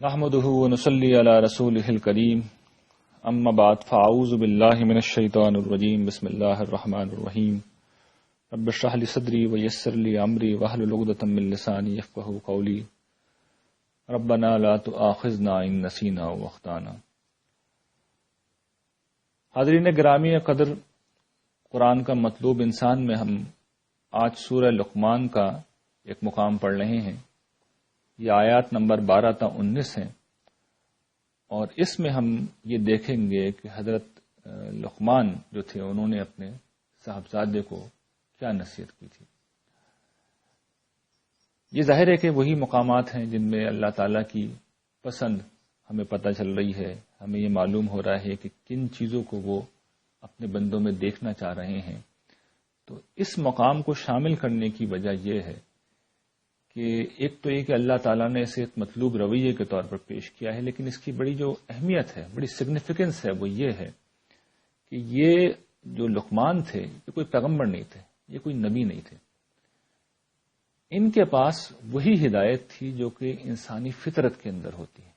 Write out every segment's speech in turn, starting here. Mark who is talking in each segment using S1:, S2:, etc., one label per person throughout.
S1: نحمده ونصلي على رسوله الكريم اما بعد فاعوذ بالله من الشيطان الرجيم بسم الله الرحمن الرحيم رب اشرح لي صدري ويسر لي امري واحلل عقدة من لساني يفقهوا قولي ربنا لا تؤاخذنا ان نسينا واخطانا۔ حاضرین گرامی قدر، قرآن کا مطلوب انسان میں ہم آج سورہ لقمان کا ایک مقام پڑھ رہے ہیں۔ یہ آیات نمبر 12 تا 19 ہیں، اور اس میں ہم یہ دیکھیں گے کہ حضرت لقمان جو تھے انہوں نے اپنے صاحبزادے کو کیا نصیحت کی تھی۔ یہ ظاہر ہے کہ وہی مقامات ہیں جن میں اللہ تعالیٰ کی پسند ہمیں پتہ چل رہی ہے، ہمیں یہ معلوم ہو رہا ہے کہ کن چیزوں کو وہ اپنے بندوں میں دیکھنا چاہ رہے ہیں۔ تو اس مقام کو شامل کرنے کی وجہ یہ ہے کہ ایک تو یہ کہ اللہ تعالیٰ نے اسے ایک مطلوب رویے کے طور پر پیش کیا ہے، لیکن اس کی بڑی جو اہمیت ہے، بڑی سگنیفیکنس ہے، وہ یہ ہے کہ یہ جو لقمان تھے یہ کوئی پیغمبر نہیں تھے، یہ کوئی نبی نہیں تھے۔ ان کے پاس وہی ہدایت تھی جو کہ انسانی فطرت کے اندر ہوتی ہے،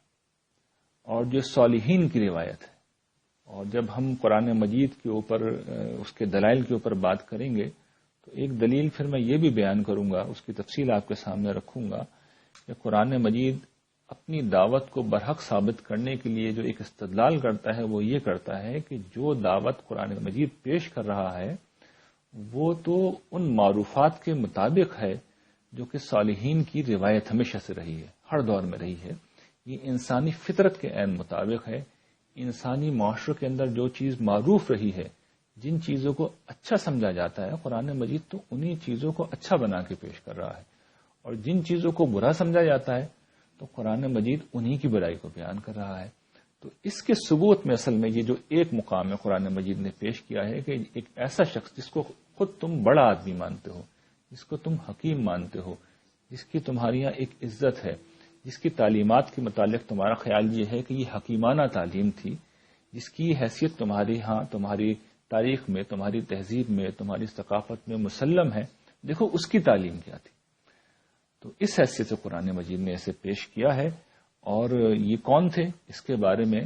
S1: اور جو صالحین کی روایت ہے۔ اور جب ہم قرآن مجید کے اوپر اس کے دلائل کے اوپر بات کریں گے تو ایک دلیل پھر میں یہ بھی بیان کروں گا، اس کی تفصیل آپ کے سامنے رکھوں گا کہ قرآن مجید اپنی دعوت کو برحق ثابت کرنے کے لیے جو ایک استدلال کرتا ہے وہ یہ کرتا ہے کہ جو دعوت قرآن مجید پیش کر رہا ہے وہ تو ان معروفات کے مطابق ہے جو کہ صالحین کی روایت ہمیشہ سے رہی ہے، ہر دور میں رہی ہے۔ یہ انسانی فطرت کے عین مطابق ہے۔ انسانی معاشرے کے اندر جو چیز معروف رہی ہے، جن چیزوں کو اچھا سمجھا جاتا ہے، قرآن مجید تو انہی چیزوں کو اچھا بنا کے پیش کر رہا ہے، اور جن چیزوں کو برا سمجھا جاتا ہے تو قرآن مجید انہی کی برائی کو بیان کر رہا ہے۔ تو اس کے ثبوت میں اصل میں یہ جو ایک مقام ہے قرآن مجید نے پیش کیا ہے کہ ایک ایسا شخص جس کو خود تم بڑا آدمی مانتے ہو، جس کو تم حکیم مانتے ہو، جس کی تمہاری یہاں ایک عزت ہے، جس کی تعلیمات کے متعلق تمہارا خیال یہ ہے کہ یہ حکیمانہ تعلیم تھی، جس کی حیثیت تمہاری ہاں تمہاری تاریخ میں، تمہاری تہذیب میں، تمہاری ثقافت میں مسلم ہے، دیکھو اس کی تعلیم کیا تھی۔ تو اس حیثیت سے قرآن مجید نے اسے پیش کیا ہے۔ اور یہ کون تھے اس کے بارے میں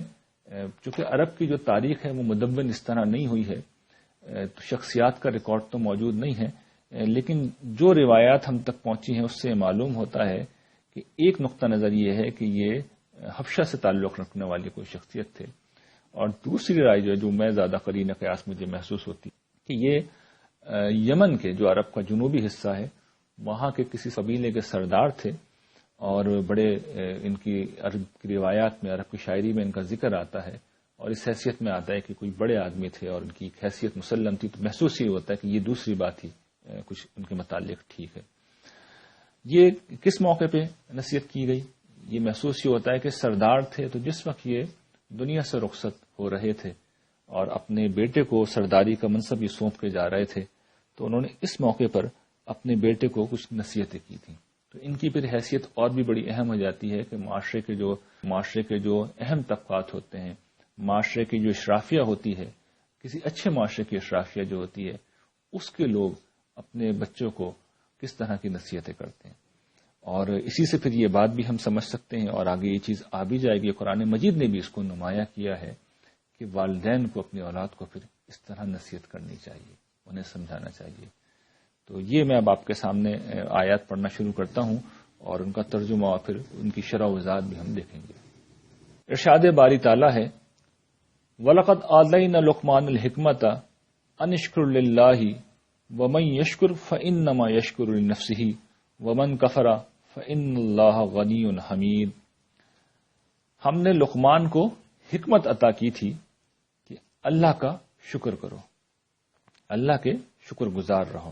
S1: چونکہ عرب کی جو تاریخ ہے وہ مدون اس طرح نہیں ہوئی ہے، تو شخصیات کا ریکارڈ تو موجود نہیں ہے، لیکن جو روایات ہم تک پہنچی ہیں اس سے معلوم ہوتا ہے کہ ایک نقطہ نظر یہ ہے کہ یہ حبشہ سے تعلق رکھنے والی کوئی شخصیت تھے، اور دوسری رائے جو میں زیادہ قرین قیاس مجھے محسوس ہوتی کہ یہ یمن کے جو عرب کا جنوبی حصہ ہے وہاں کے کسی قبیلے کے سردار تھے، اور بڑے ان کی عرب کی روایات میں، عرب کی شاعری میں ان کا ذکر آتا ہے، اور اس حیثیت میں آتا ہے کہ کوئی بڑے آدمی تھے اور ان کی حیثیت مسلم تھی، تو محسوس یہ ہوتا ہے کہ یہ دوسری بات ہی کچھ ان کے متعلق ٹھیک ہے۔ یہ کس موقع پہ نصیحت کی گئی؟ یہ محسوس یہ ہوتا ہے کہ سردار تھے، تو جس وقت یہ دنیا سے رخصت ہو رہے تھے اور اپنے بیٹے کو سرداری کا منصب یہ سونپ کے جا رہے تھے، تو انہوں نے اس موقع پر اپنے بیٹے کو کچھ نصیحتیں کی تھیں۔ تو ان کی پھر حیثیت اور بھی بڑی اہم ہو جاتی ہے کہ معاشرے کے جو اہم طبقات ہوتے ہیں، معاشرے کی جو اشرافیہ ہوتی ہے، کسی اچھے معاشرے کی اشرافیہ جو ہوتی ہے، اس کے لوگ اپنے بچوں کو کس طرح کی نصیحتیں کرتے ہیں۔ اور اسی سے پھر یہ بات بھی ہم سمجھ سکتے ہیں، اور آگے یہ چیز آ بھی جائے گی، قرآن مجید نے بھی اس کو نمایاں کیا ہے کہ والدین کو اپنی اولاد کو پھر اس طرح نصیحت کرنی چاہیے، انہیں سمجھانا چاہیے۔ تو یہ میں اب آپ کے سامنے آیات پڑھنا شروع کرتا ہوں، اور ان کا ترجمہ اور پھر ان کی شرح و وضاحت بھی ہم دیکھیں گے۔ ارشاد باری تعالیٰ ہے، وَلَقَدْ آتَيْنَا لُقْمَانَ الْحِكْمَةَ أَنِ اشْكُرْ لِلَّهِ وَمَن يَشْكُرْ فَإِنَّمَا يَشْكُرُ لِنَفْسِهِ وَمَن كَفَرَ فَإِنَّ اللَّهَ غَنِيٌّ حَمِيدٌ۔ ہم نے لقمان کو حکمت عطا کی تھی کہ اللہ کا شکر کرو، اللہ کے شکر گزار رہو،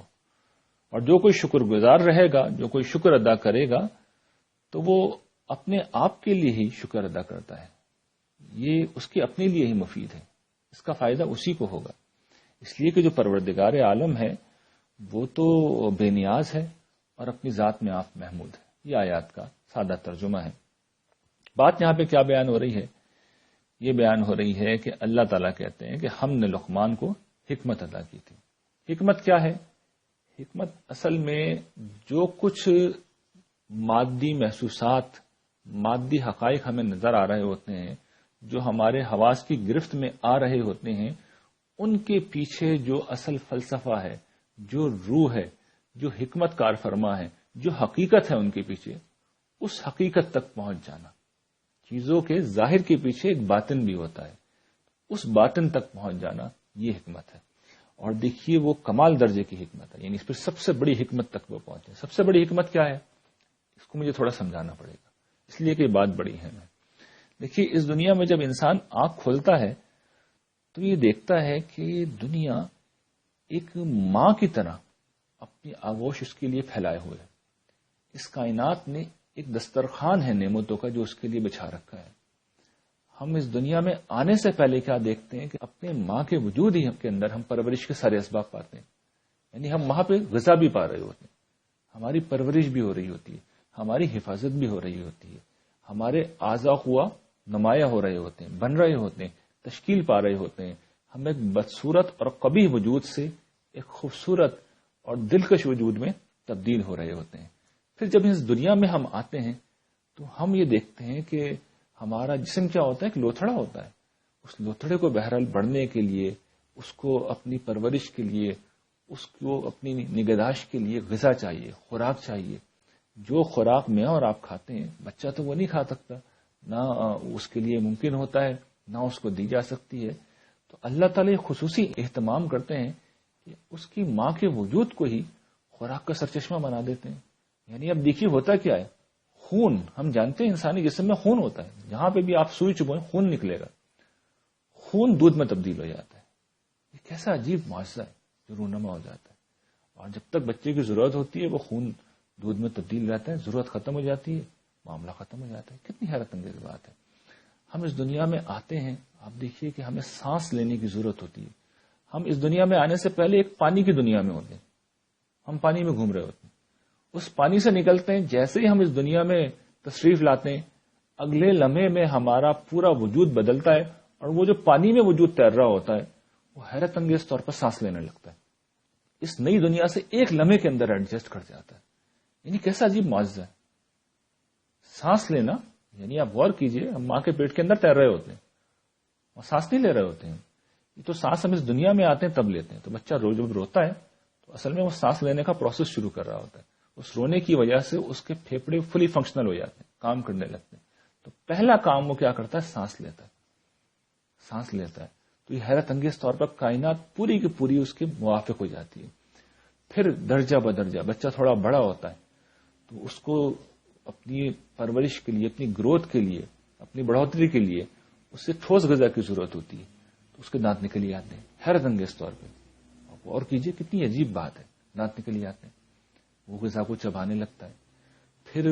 S1: اور جو کوئی شکر گزار رہے گا، جو کوئی شکر ادا کرے گا، تو وہ اپنے آپ کے لیے ہی شکر ادا کرتا ہے، یہ اس کے اپنے لیے ہی مفید ہے، اس کا فائدہ اسی کو ہوگا۔ اس لیے کہ جو پروردگار عالم ہے وہ تو بے نیاز ہے اور اپنی ذات میں آپ محمود ہے۔ یہ آیات کا سادہ ترجمہ ہے۔ بات یہاں پہ کیا بیان ہو رہی ہے؟ یہ بیان ہو رہی ہے کہ اللہ تعالیٰ کہتے ہیں کہ ہم نے لقمان کو حکمت عطا کی تھی۔ حکمت کیا ہے؟ حکمت اصل میں جو کچھ مادی محسوسات مادی حقائق ہمیں نظر آ رہے ہوتے ہیں، جو ہمارے حواس کی گرفت میں آ رہے ہوتے ہیں، ان کے پیچھے جو اصل فلسفہ ہے، جو روح ہے، جو حکمت کار فرما ہے، جو حقیقت ہے ان کے پیچھے، اس حقیقت تک پہنچ جانا. چیزوں کے ظاہر کے پیچھے ایک باطن بھی ہوتا ہے، اس باطن تک پہنچ جانا یہ حکمت ہے. اور دیکھیے وہ کمال درجے کی حکمت ہے، یعنی اس پر سب سے بڑی حکمت تک وہ پہنچے. سب سے بڑی حکمت کیا ہے؟ اس کو مجھے تھوڑا سمجھانا پڑے گا، اس لیے کہ بات بڑی ہے. دیکھیے اس دنیا میں جب انسان آنکھ کھولتا ہے تو یہ دیکھتا ہے کہ دنیا ایک ماں کی طرح اپنی آغوش اس کے لیے پھیلائے ہوئے ہے. اس کائنات میں ایک دسترخوان ہے نعمتوں کا جو اس کے لیے بچھا رکھا ہے. ہم اس دنیا میں آنے سے پہلے کیا دیکھتے ہیں کہ اپنے ماں کے وجود ہی کے اندر ہم پرورش کے سارے اسباب پاتے ہیں. یعنی ہم وہاں پہ غذا بھی پا رہے ہوتے ہیں، ہماری پرورش بھی ہو رہی ہوتی ہے، ہماری حفاظت بھی ہو رہی ہوتی ہے، ہمارے اعضاء قوا نمایاں ہو رہے ہوتے ہیں، بن رہے ہوتے ہیں، تشکیل پا رہے ہوتے ہیں. ہم ایک بدصورت اور قبیح وجود سے ایک خوبصورت اور دلکش وجود میں تبدیل ہو رہے ہوتے ہیں. پھر جب اس دنیا میں ہم آتے ہیں تو ہم یہ دیکھتے ہیں کہ ہمارا جسم کیا ہوتا ہے؟ ایک لوتھڑا ہوتا ہے. اس لوتھڑے کو بہرحال بڑھنے کے لیے، اس کو اپنی پرورش کے لیے، اس کو اپنی نگہداشت کے لیے غذا چاہیے، خوراک چاہیے. جو خوراک میں اور آپ کھاتے ہیں بچہ تو وہ نہیں کھا سکتا، نہ اس کے لیے ممکن ہوتا ہے، نہ اس کو دی جا سکتی ہے. تو اللہ تعالیٰ خصوصی اہتمام کرتے ہیں کہ اس کی ماں کے وجود کو ہی خوراک کا سرچشمہ بنا دیتے ہیں. یعنی اب دیکھیے ہوتا کیا ہے، خون، ہم جانتے ہیں انسانی جسم میں خون ہوتا ہے، جہاں پہ بھی آپ سوئی چبوئیں خون نکلے گا. خون دودھ میں تبدیل ہو جاتا ہے. یہ کیسا عجیب معجزہ ہے جو رونما ہو جاتا ہے. اور جب تک بچے کی ضرورت ہوتی ہے وہ خون دودھ میں تبدیل رہتا ہے، ضرورت ختم ہو جاتی ہے، معاملہ ختم ہو جاتا ہے. کتنی حیرت انگیز بات ہے. ہم اس دنیا میں آتے ہیں، آپ دیکھیے کہ ہمیں سانس لینے کی ضرورت ہوتی ہے. ہم اس دنیا میں آنے سے پہلے ایک پانی کی دنیا میں ہوتے ہیں، ہم پانی میں گھوم رہے ہوتے ہیں. اس پانی سے نکلتے ہیں، جیسے ہی ہم اس دنیا میں تشریف لاتے ہیں اگلے لمحے میں ہمارا پورا وجود بدلتا ہے، اور وہ جو پانی میں وجود تیر رہا ہوتا ہے وہ حیرت انگیز طور پر سانس لینے لگتا ہے. اس نئی دنیا سے ایک لمحے کے اندر ایڈجسٹ کر جاتا ہے. یعنی کیسا عجیب معجزہ ہے. سانس لینا، یعنی آپ غور کیجئے، ہم ماں کے پیٹ کے اندر تیر رہے ہوتے ہیں اور سانس نہیں لے رہے ہوتے ہیں. یہ تو سانس ہم اس دنیا میں آتے ہیں تب لیتے ہیں. تو بچہ جب روتا ہے تو اصل میں وہ سانس لینے کا پروسیس شروع کر رہا ہوتا ہے. اس رونے کی وجہ سے اس کے پھیپھڑے فلی فنکشنل ہو جاتے ہیں، کام کرنے لگتے ہیں. تو پہلا کام وہ کیا کرتا ہے؟ سانس لیتا ہے. سانس لیتا ہے تو یہ حیرت انگیز طور پر کائنات پوری کی پوری اس کے موافق ہو جاتی ہے. پھر درجہ بدرجہ بچہ تھوڑا بڑا ہوتا ہے تو اس کو اپنی پرورش کے لیے، اپنی گروتھ کے لیے، اپنی بڑھوتری کے لیے اس سے ٹھوس غذا کی ضرورت ہوتی ہے. تو اس کے دانت نکل جاتے ہیں حیرت انگیز طور پہ. اور کیجئے کتنی عجیب بات ہے، دانت نکل جاتے ہیں، وہ غذا کو چبانے لگتا ہے. پھر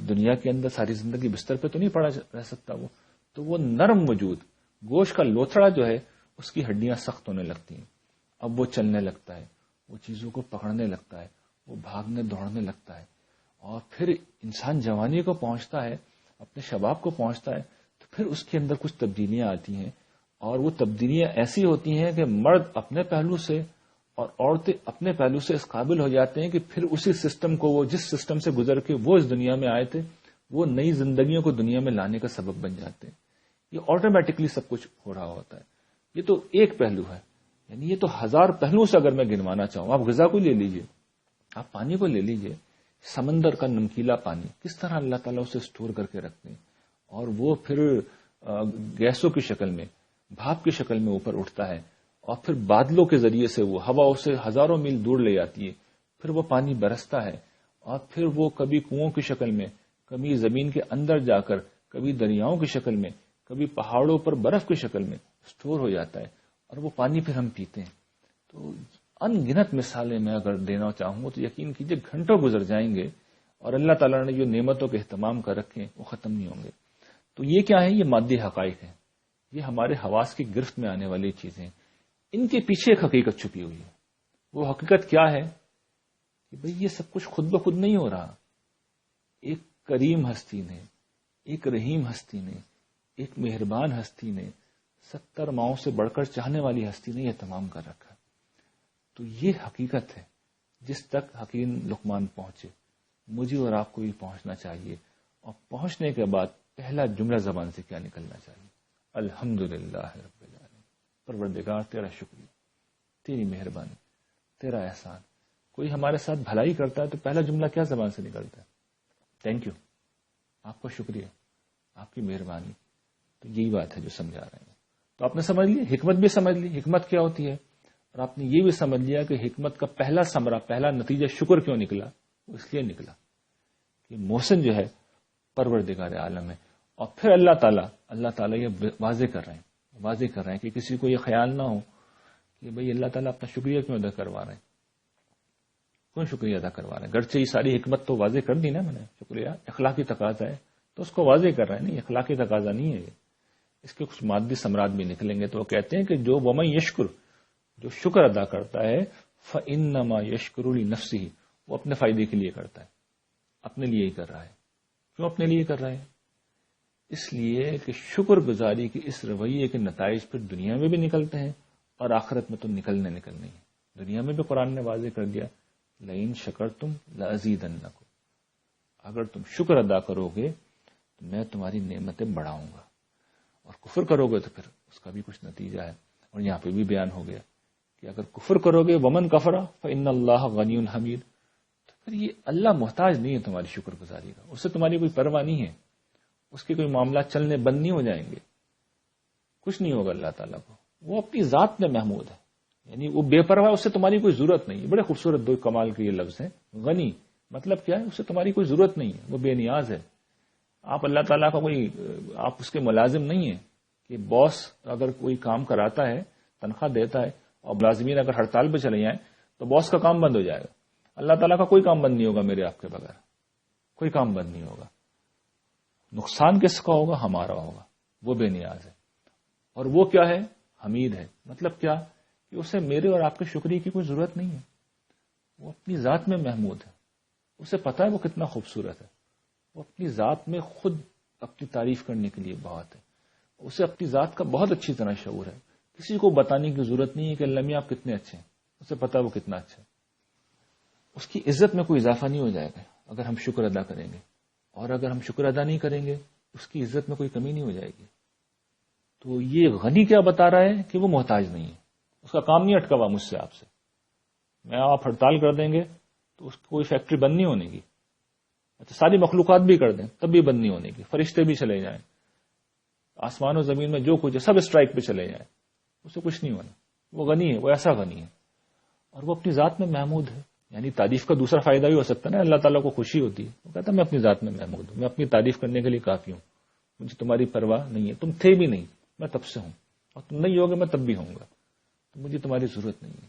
S1: دنیا کے اندر ساری زندگی بستر پہ تو نہیں پڑا رہ سکتا وہ، تو وہ نرم وجود، گوشت کا لوتھڑا جو ہے، اس کی ہڈیاں سخت ہونے لگتی ہیں. اب وہ چلنے لگتا ہے، وہ چیزوں کو پکڑنے لگتا ہے، وہ بھاگنے دوڑنے لگتا ہے. اور پھر انسان جوانی کو پہنچتا ہے، اپنے شباب کو پہنچتا ہے، تو پھر اس کے اندر کچھ تبدیلیاں آتی ہیں. اور وہ تبدیلیاں ایسی ہوتی ہیں کہ مرد اپنے پہلو سے اور عورتیں اپنے پہلو سے اس قابل ہو جاتے ہیں کہ پھر اسی سسٹم کو، وہ جس سسٹم سے گزر کے وہ اس دنیا میں آئے تھے، وہ نئی زندگیوں کو دنیا میں لانے کا سبب بن جاتے ہیں. یہ آٹومیٹکلی سب کچھ ہو رہا ہوتا ہے. یہ تو ایک پہلو ہے، یعنی یہ تو ہزار پہلوؤں سے اگر میں گنوانا چاہوں. آپ غذا کو لے لیجئے، آپ پانی کو لے لیجئے. سمندر کا نمکیلا پانی کس طرح اللہ تعالیٰ اسے اسٹور کر کے رکھتے ہیں، اور وہ پھر گیسوں کی شکل میں، بھاپ کی شکل میں اوپر اٹھتا ہے، اور پھر بادلوں کے ذریعے سے وہ ہوا اسے ہزاروں میل دور لے جاتی ہے. پھر وہ پانی برستا ہے، اور پھر وہ کبھی کنووں کی شکل میں، کبھی زمین کے اندر جا کر، کبھی دریاؤں کی شکل میں، کبھی پہاڑوں پر برف کی شکل میں اسٹور ہو جاتا ہے، اور وہ پانی پھر ہم پیتے ہیں. تو ان گنت مثالیں میں اگر دینا چاہوں تو یقین کیجئے گھنٹوں گزر جائیں گے، اور اللہ تعالیٰ نے جو نعمتوں کے اہتمام کر رکھے ہیں وہ ختم نہیں ہوں گے. تو یہ کیا ہے؟ یہ مادی حقائق ہیں، یہ ہمارے حواس کی گرفت میں آنے والی چیزیں. ان کے پیچھے ایک حقیقت چھپی ہوئی ہے. وہ حقیقت کیا ہے؟ کہ بھئی یہ سب کچھ خود بخود نہیں ہو رہا. ایک کریم ہستی نے، ایک رحیم ہستی نے، ایک مہربان ہستی نے، 70 ماؤں سے بڑھ کر چاہنے والی ہستی نے یہ تمام کر رکھا. تو یہ حقیقت ہے جس تک حکیم لقمان پہنچے. مجھے اور آپ کو بھی پہنچنا چاہیے. اور پہنچنے کے بعد پہلا جملہ زبان سے کیا نکلنا چاہیے؟ الحمدللہ رب العالمین، پروردگار تیرا شکریہ، تیری مہربانی، تیرا احسان۔ کوئی ہمارے ساتھ بھلائی کرتا ہے تو پہلا جملہ کیا زبان سے نکلتا ہے؟ تھینک یو، آپ کا شکریہ، آپ کی مہربانی۔ تو یہی بات ہے جو سمجھا رہے ہیں۔ تو آپ نے سمجھ لی، حکمت بھی سمجھ لی، حکمت کیا ہوتی ہے، اور آپ نے یہ بھی سمجھ لیا کہ حکمت کا پہلا ثمرہ، پہلا نتیجہ شکر کیوں نکلا؟ وہ اس لیے نکلا کہ محسن جو ہے پروردگار عالم ہے۔ اور پھر اللہ تعالیٰ یہ واضح کر رہے ہیں کہ کسی کو یہ خیال نہ ہو کہ بھئی اللہ تعالیٰ اپنا شکریہ کیوں ادا کروا رہے ہیں، کیوں شکریہ ادا کروا رہے ہیں؟ گرچہ یہ ساری حکمت تو واضح کر دی نا میں نے، شکریہ اخلاقی تقاضا ہے تو اس کو واضح کر رہے ہیں، نہیں اخلاقی تقاضا نہیں ہے یہ، اس کے کچھ مادی ثمرات بھی نکلیں گے۔ تو وہ کہتے ہیں کہ جو ومن یشکر، جو شکر ادا کرتا ہے، فَإِنَّمَا يَشْكُرُ لِنَفْسِهِ، وہ اپنے فائدے کے لیے کرتا ہے، اپنے لیے ہی کر رہا ہے۔ کیوں اپنے لیے کر رہا ہے؟ اس لیے کہ شکر گزاری کے اس رویے کے نتائج پھر دنیا میں بھی نکلتے ہیں اور آخرت میں تو نکلنے ہی ہیں۔ دنیا میں بھی قرآن نے واضح کر دیا، لَإِن شَكَرْتُمْ لَأَزِيدَنَّكُمْ، اگر تم شکر ادا کرو گے تو میں تمہاری نعمتیں بڑھاؤں گا، اور کفر کرو گے تو پھر اس کا بھی کچھ نتیجہ ہے۔ اور یہاں پہ بھی بیان ہو گیا کہ اگر کفر کرو گے، ومن کفر فإن اللہ غنی حمید، تو پھر یہ اللہ محتاج نہیں ہے تمہاری شکر گزاری کا، اس سے تمہاری کوئی پرواہ نہیں ہے، اس کے کوئی معاملات چلنے بند نہیں ہو جائیں گے، کچھ نہیں ہوگا اللہ تعالیٰ کو، وہ اپنی ذات میں محمود ہے، یعنی وہ بے پرواہ، اس سے تمہاری کوئی ضرورت نہیں ہے۔ بڑے خوبصورت دو کمال کے یہ لفظ ہیں، غنی مطلب کیا ہے؟ اس سے تمہاری کوئی ضرورت نہیں ہے، وہ بے نیاز ہے۔ آپ اللہ تعالیٰ کا کوئی، آپ اس کے ملازم نہیں ہیں کہ باس اگر کوئی کام کراتا ہے، تنخواہ دیتا ہے، اور ملازمین اگر ہڑتال پہ چلے جائیں تو باس کا کام بند ہو جائے گا۔ اللہ تعالیٰ کا کوئی کام بند نہیں ہوگا میرے آپ کے بغیر، کوئی کام بند نہیں ہوگا۔ نقصان کس کا ہوگا؟ ہمارا ہوگا، وہ بے نیاز ہے۔ اور وہ کیا ہے؟ حمید ہے۔ مطلب کیا؟ کہ اسے میرے اور آپ کے شکریہ کی کوئی ضرورت نہیں ہے، وہ اپنی ذات میں محمود ہے، اسے پتا ہے وہ کتنا خوبصورت ہے، وہ اپنی ذات میں خود اپنی تعریف کرنے کے لیے بہت ہے، اسے اپنی ذات کا بہت اچھی طرح شعور ہے، کسی کو بتانے کی ضرورت نہیں ہے کہ اللہ میاں آپ کتنے اچھے ہیں، اسے پتا ہے وہ کتنا اچھا ہے۔ اس کی عزت میں کوئی اضافہ نہیں ہو جائے گا اگر ہم شکر ادا کریں گے، اور اگر ہم شکر ادا نہیں کریں گے اس کی عزت میں کوئی کمی نہیں ہو جائے گی۔ تو یہ غنی کیا بتا رہا ہے کہ وہ محتاج نہیں ہے، اس کا کام نہیں اٹکا ہوا مجھ سے آپ سے، میں آپ ہڑتال کر دیں گے تو اس کی کوئی فیکٹری بند نہیں ہونے کی، اچھا ساری مخلوقات بھی کر دیں تب بھی بند نہیں ہونے کی، فرشتے بھی چلے جائیں، آسمان و زمین میں جو کچھ ہے سب اسٹرائک پہ چلے جائیں، اسے کچھ نہیں ہونا، وہ غنی ہے، وہ ایسا غنی ہے، اور وہ اپنی ذات میں محمود ہے۔ یعنی تعریف کا دوسرا فائدہ بھی ہو سکتا ہے نا، اللہ تعالیٰ کو خوشی ہوتی ہے، وہ کہتا ہے میں اپنی ذات میں محمود ہوں، میں اپنی تعریف کرنے کے لیے کافی ہوں، مجھے تمہاری پرواہ نہیں ہے، تم تھے بھی نہیں، میں تب سے ہوں، اور تم نہیں ہوگے میں تب بھی ہوں گا، تو مجھے تمہاری ضرورت نہیں ہے۔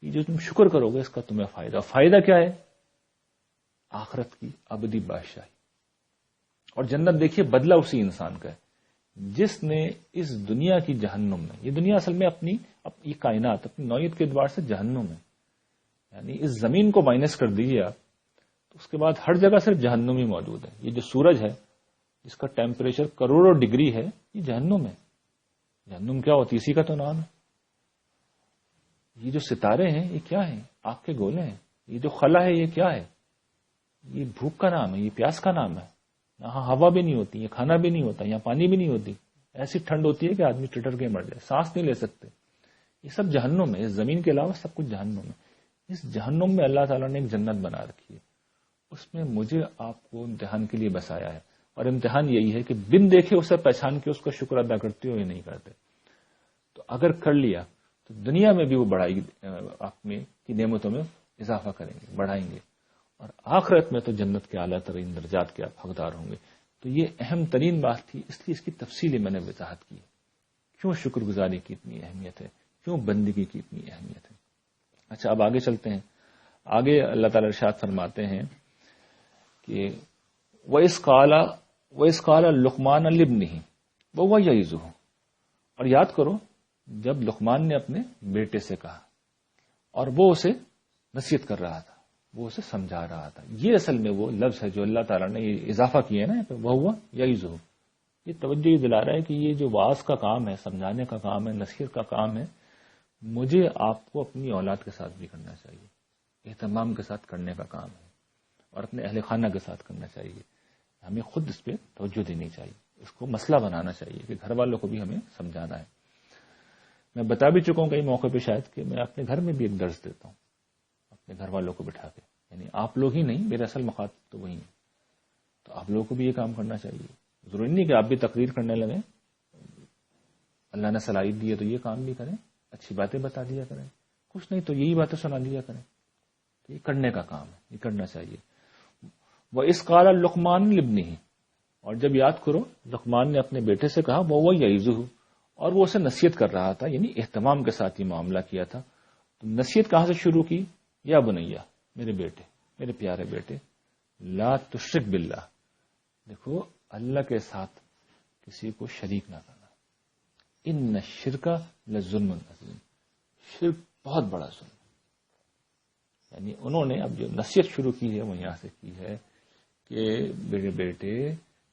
S1: یہ جو تم شکر کرو گے اس کا تمہیں فائدہ، فائدہ کیا ہے؟ آخرت کی ابدی بادشاہی اور جنت۔ دیکھیے بدلہ اسی انسان کا ہے جس نے اس دنیا کی جہنم میں، یہ دنیا اصل میں اپنی یہ کائنات اپنی نوعیت کے اعتبار سے جہنم ہے، یعنی اس زمین کو مائنس کر دیجیے آپ تو اس کے بعد ہر جگہ صرف جہنم ہی موجود ہے۔ یہ جو سورج ہے جس کا ٹیمپریچر کروڑوں ڈگری ہے، یہ جہنم ہے۔ جہنم کیا ہوتی ہے اسی کا تو نام ہے۔ یہ جو ستارے ہیں یہ کیا ہیں؟ آگ کے گولے ہیں۔ یہ جو خلا ہے یہ کیا ہے؟ یہ بھوک کا نام ہے، یہ پیاس کا نام ہے۔ یہاں ہوا بھی نہیں ہوتی، یہ کھانا بھی نہیں ہوتا، یہاں پانی بھی نہیں ہوتی، ایسی ٹھنڈ ہوتی ہے کہ آدمی ٹٹر کے مر جائے، سانس نہیں لے سکتے۔ یہ سب جہنم ہے، اس زمین کے علاوہ سب کچھ جہنم ہے۔ اس جہنم میں اللہ تعالیٰ نے ایک جنت بنا رکھی ہے، اس میں مجھے آپ کو امتحان کے لیے بسایا ہے، اور امتحان یہی ہے کہ بن دیکھے اسے پہچان کے اس کا شکر ادا کرتے ہو یا نہیں کرتے۔ تو اگر کر لیا تو دنیا میں بھی وہ بڑھائی آپ میں کی نعمتوں میں اضافہ کریں گے، بڑھائیں گے، اور آخرت میں تو جنت کے اعلیٰ ترین درجات کے آپ حقدار ہوں گے۔ تو یہ اہم ترین بات تھی، اس لیے اس کی تفصیلی میں نے وضاحت کی، کیوں شکر گزاری کی اتنی اہمیت ہے، کیوں بندگی کی اتنی اہمیت ہے۔ اچھا اب آگے چلتے ہیں۔ آگے اللہ تعالیٰ ارشاد فرماتے ہیں کہ وَإِذْ قَالَ لُقْمَانُ لِابْنِهِ وَهُوَ يَعِظُهُ، اور یاد کرو جب لقمان نے اپنے بیٹے سے کہا اور وہ اسے نصیحت کر رہا تھا، وہ اسے سمجھا رہا تھا۔ یہ اصل میں وہ لفظ ہے جو اللہ تعالیٰ نے اضافہ کیا ہے نا، وَهُوَ يَعِظُهُ، یہ توجہ یہ دلا رہا ہے کہ یہ جو واعظ کا کام ہے، سمجھانے کا کام ہے، نصیحت کا کام ہے، مجھے آپ کو اپنی اولاد کے ساتھ بھی کرنا چاہیے، اہتمام کے ساتھ کرنے کا کام ہے، اور اپنے اہل خانہ کے ساتھ کرنا چاہیے۔ ہمیں خود اس پہ توجہ دینی چاہیے، اس کو مسئلہ بنانا چاہیے کہ گھر والوں کو بھی ہمیں سمجھانا ہے۔ میں بتا بھی چکا ہوں کئی موقع پہ شاید کہ میں اپنے گھر میں بھی ایک درس دیتا ہوں اپنے گھر والوں کو بٹھا کے، یعنی آپ لوگ ہی نہیں، میرے اصل مخاطب تو وہی ہیں، تو آپ لوگوں کو بھی یہ کام کرنا چاہیے۔ ضروری نہیں کہ آپ بھی تقریر کرنے لگیں، اللہ نے صلاحیت دی ہے تو یہ کام بھی کریں، اچھی باتیں بتا دیا کریں، کچھ نہیں تو یہی باتیں سنا دیا کریں، یہ کرنے کا کام ہے، یہ کرنا چاہیے۔ وہ اس قال لقمان لابنہ، اور جب یاد کرو لقمان نے اپنے بیٹے سے کہا وہ یعظہ، اور وہ اسے نصیحت کر رہا تھا، یعنی اہتمام کے ساتھ یہ معاملہ کیا تھا۔ تو نصیحت کہاں سے شروع کی؟ یا بنیا، میرے بیٹے، میرے پیارے بیٹے، لا تشرک باللہ، دیکھو اللہ کے ساتھ کسی کو شریک نہ کرنا، ان الشرک لظلم عظیم، شرک بہت بڑا ظلم۔ یعنی انہوں نے اب جو نصیحت شروع کی ہے وہ یہاں سے کی ہے کہ میرے بیٹے،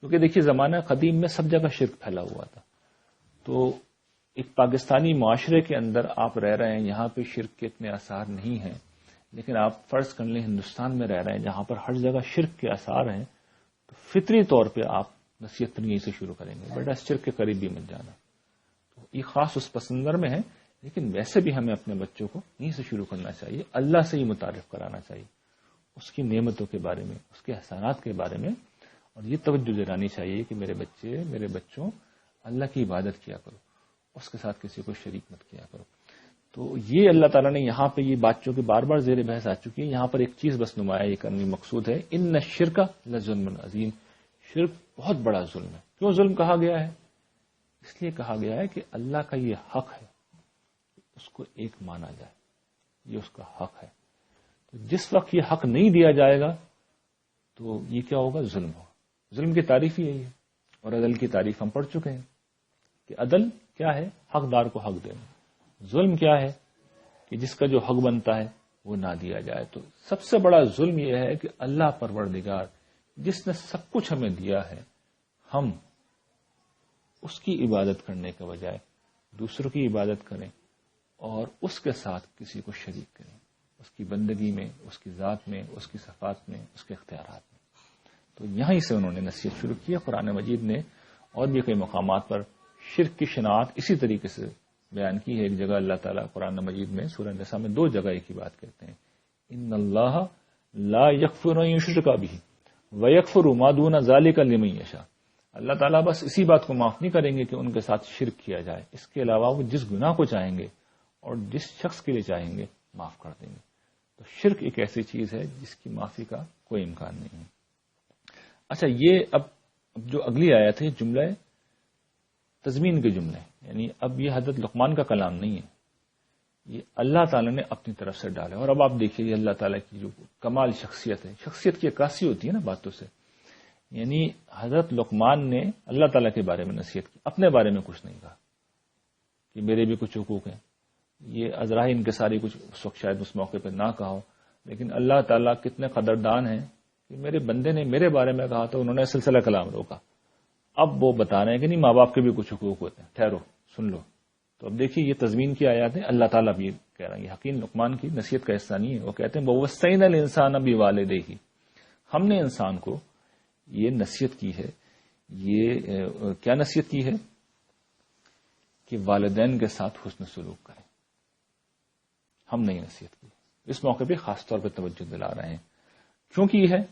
S1: کیونکہ دیکھیے زمانہ قدیم میں سب جگہ شرک پھیلا ہوا تھا، تو ایک پاکستانی معاشرے کے اندر آپ رہ رہے ہیں، یہاں پہ شرک کے اتنے آثار نہیں ہیں، لیکن آپ فرض کر لیں ہندوستان میں رہ رہے ہیں جہاں پر ہر جگہ شرک کے آثار ہیں، تو فطری طور پہ آپ نصیحت پھر یہیں سے شروع کریں گے، بیٹا شرک کے قریب بھی مت جانا۔ تو یہ خاص اس پس منظر میں ہے، لیکن ویسے بھی ہمیں اپنے بچوں کو یہیں سے شروع کرنا چاہیے، اللہ سے ہی متعارف کرانا چاہیے، اس کی نعمتوں کے بارے میں، اس کے احسانات کے بارے میں، اور یہ توجہ دلانی چاہیے کہ میرے بچوں اللہ کی عبادت کیا کرو، اس کے ساتھ کسی کو شریک مت کیا کرو۔ تو یہ اللہ تعالیٰ نے یہاں پہ یہ بات چونکہ بار بار زیر بحث آ چکی ہے، یہاں پر ایک چیز بس نمایاں یہ کرنی مقصود ہے، ان الشرک لظلم عظیم، شرک بہت بڑا ظلم ہے۔ کیوں ظلم کہا گیا ہے؟ اس لیے کہا گیا ہے کہ اللہ کا یہ حق ہے اس کو ایک مانا جائے، یہ اس کا حق ہے۔ تو جس وقت یہ حق نہیں دیا جائے گا تو یہ کیا ہوگا؟ ظلم ہوگا۔ ظلم کی تعریف ہی یہی ہے، اور عدل کی تعریف ہم پڑھ چکے ہیں کہ عدل کیا ہے؟ حقدار کو حق دینا۔ ظلم کیا ہے؟ کہ جس کا جو حق بنتا ہے وہ نہ دیا جائے۔ تو سب سے بڑا ظلم یہ ہے کہ اللہ پروردگار جس نے سب کچھ ہمیں دیا ہے، ہم اس کی عبادت کرنے کے بجائے دوسروں کی عبادت کریں اور اس کے ساتھ کسی کو شریک کریں، اس کی بندگی میں، اس کی ذات میں، اس کی صفات میں، اس کے اختیارات میں۔ تو یہیں سے انہوں نے نصیحت شروع کی ہے۔ قرآن مجید نے اور بھی کئی مقامات پر شرک کی شناخت اسی طریقے سے بیان کی ہے۔ ایک جگہ اللہ تعالیٰ قرآن مجید میں سورہ نساء میں 2 جگہ ایک ہی بات کہتے ہیں، ان اللہ لا یغفر ان یشرک بہ ویغفر ما دون ذلک لمن یشاء، اللہ تعالیٰ بس اسی بات کو معاف نہیں کریں گے کہ ان کے ساتھ شرک کیا جائے، اس کے علاوہ وہ جس گناہ کو چاہیں گے اور جس شخص کے لیے چاہیں گے معاف کر دیں گے۔ تو شرک ایک ایسی چیز ہے جس کی معافی کا کوئی امکان نہیں ہے۔ اچھا، یہ اب جو اگلی آیت ہے جملہ تضمین کے جملے، یعنی اب یہ حضرت لقمان کا کلام نہیں ہے، یہ اللہ تعالیٰ نے اپنی طرف سے ڈالا۔ اور اب آپ دیکھیے یہ اللہ تعالیٰ کی جو کمال شخصیت ہے، شخصیت کی عکاسی ہوتی ہے نا باتوں سے، یعنی حضرت لقمان نے اللہ تعالیٰ کے بارے میں نصیحت کی، اپنے بارے میں کچھ نہیں کہا کہ میرے بھی کچھ حقوق ہیں، یہ ازراہ انکساری کچھ اس وقت شاید اس موقع پہ نہ کہا ہو، لیکن اللہ تعالیٰ کتنے قدردان ہیں کہ میرے بندے نے میرے بارے میں کہا تو انہوں نے سلسلہ کلام روکا۔ اب وہ بتا رہے ہیں کہ نہیں، ماں باپ کے بھی کچھ حقوق ہوتے ہیں، ٹھہرو سن لو۔ تو اب دیکھیے یہ تضمین کی آیات ہیں، اللہ تعالیٰ بھی کہہ رہا ہے، یہ حکیم لقمان کی نصیحت کا حصہ نہیں ہے۔ وہ کہتے ہیں وَوَصَّيْنَا الْإِنسَانَ بِوَالِدَيْهِ، ہم نے انسان کو یہ نصیحت کی ہے، یہ کیا نصیحت کی ہے؟ کہ والدین کے ساتھ حسن سلوک کریں۔ ہم نے یہ نصیحت کی، اس موقع پہ خاص طور پہ توجہ دلا رہے ہیں، کیونکہ یہ ہے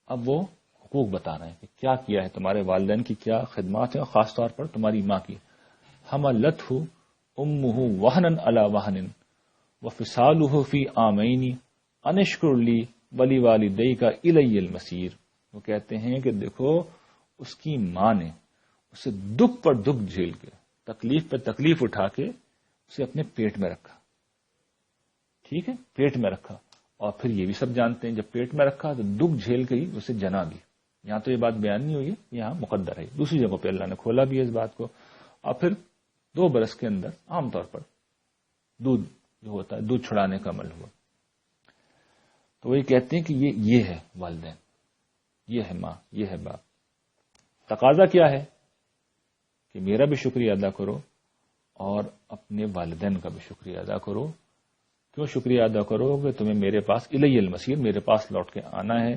S1: اب وہ حقوق بتا رہے ہیں کہ کیا کیا ہے، تمہارے والدین کی کیا خدمات ہیں، اور خاص طور پر تمہاری ماں کی۔ حملتہ امہ وہنا علی وہن وفصالہ فی عامین ان اشکر لی ولوالدیک الی المصیر۔ وہ کہتے ہیں کہ دیکھو اس کی ماں نے اسے دکھ پر دکھ جھیل کے، تکلیف پر تکلیف اٹھا کے اسے اپنے پیٹ میں رکھا، ٹھیک ہے، پیٹ میں رکھا، اور پھر یہ بھی سب جانتے ہیں جب پیٹ میں رکھا تو دکھ جھیل کے ہی اسے جنا بھی۔ یہاں تو یہ بات بیان نہیں ہوئی، یہاں مقدر ہے، دوسری جگہ پہ اللہ نے کھولا بھی ہے اس بات کو۔ اور پھر 2 برس کے اندر عام طور پر دودھ جو ہوتا ہے، دودھ چھڑانے کا عمل ہوا۔ تو وہی کہتے ہیں کہ یہ ہے والدین، یہ ہے ماں، یہ ہے باپ۔ تقاضا کیا ہے؟ کہ میرا بھی شکریہ ادا کرو اور اپنے والدین کا بھی شکریہ ادا کرو۔ کیوں شکریہ ادا کرو؟ کہ تمہیں میرے پاس الی المصیر، میرے پاس لوٹ کے آنا ہے،